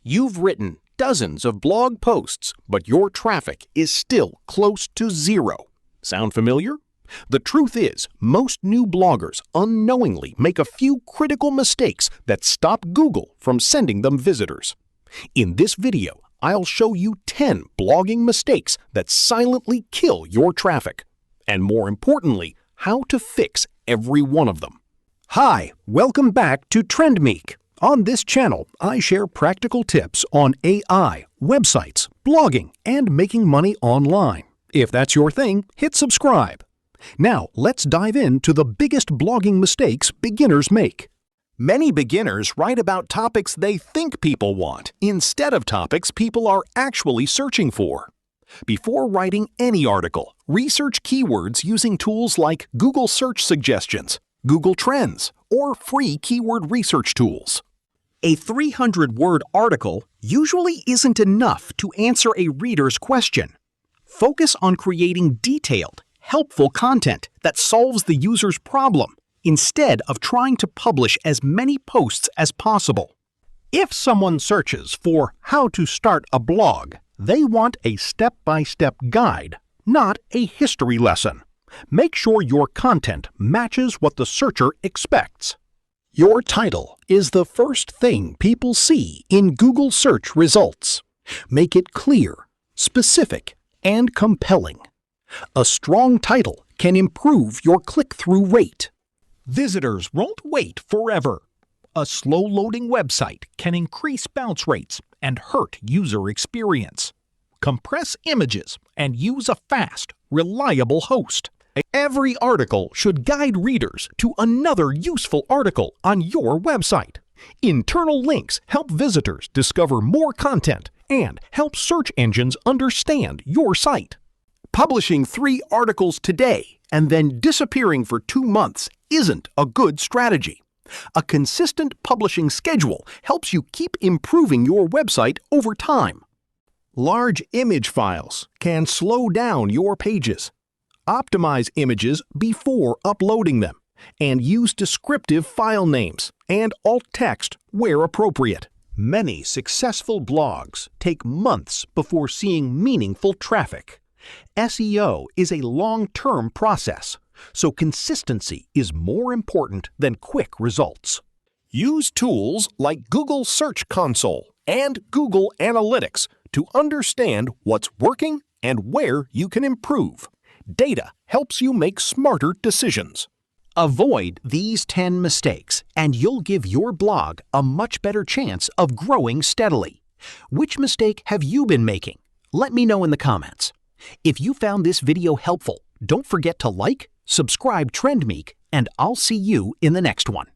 You've written dozens of blog posts, but your traffic is still close to zero. Sound familiar? The truth is, most new bloggers unknowingly make a few critical mistakes that stop Google from sending them visitors. In this video, I'll show you 10 blogging mistakes that silently kill your traffic, and more importantly, how to fix every one of them. Hi, welcome back to TrendMeek. On this channel, I share practical tips on AI, websites, blogging, and making money online. If that's your thing, hit subscribe. Now, let's dive into the biggest blogging mistakes beginners make. Many beginners write about topics they think people want, instead of topics people are actually searching for. Before writing any article, research keywords using tools like Google Search Suggestions, Google Trends, or free keyword research tools. A 300-word article usually isn't enough to answer a reader's question. Focus on creating detailed, helpful content that solves the user's problem, instead of trying to publish as many posts as possible. If someone searches for how to start a blog, they want a step-by-step guide, not a history lesson. Make sure your content matches what the searcher expects. Your title is the first thing people see in Google search results. Make it clear, specific, and compelling. A strong title can improve your click-through rate. Visitors won't wait forever. A slow-loading website can increase bounce rates and hurt user experience. Compress images and use a fast, reliable host. Every article should guide readers to another useful article on your website. Internal links help visitors discover more content and help search engines understand your site. Publishing 3 articles today and then disappearing for 2 months isn't a good strategy. A consistent publishing schedule helps you keep improving your website over time. Large image files can slow down your pages. Optimize images before uploading them, and use descriptive file names and alt text where appropriate. Many successful blogs take months before seeing meaningful traffic. SEO is a long-term process, so consistency is more important than quick results. Use tools like Google Search Console and Google Analytics to understand what's working and where you can improve. Data helps you make smarter decisions. Avoid these 10 mistakes, and you'll give your blog a much better chance of growing steadily. Which mistake have you been making? Let me know in the comments. If you found this video helpful, don't forget to like, subscribe TrendMeek, and I'll see you in the next one.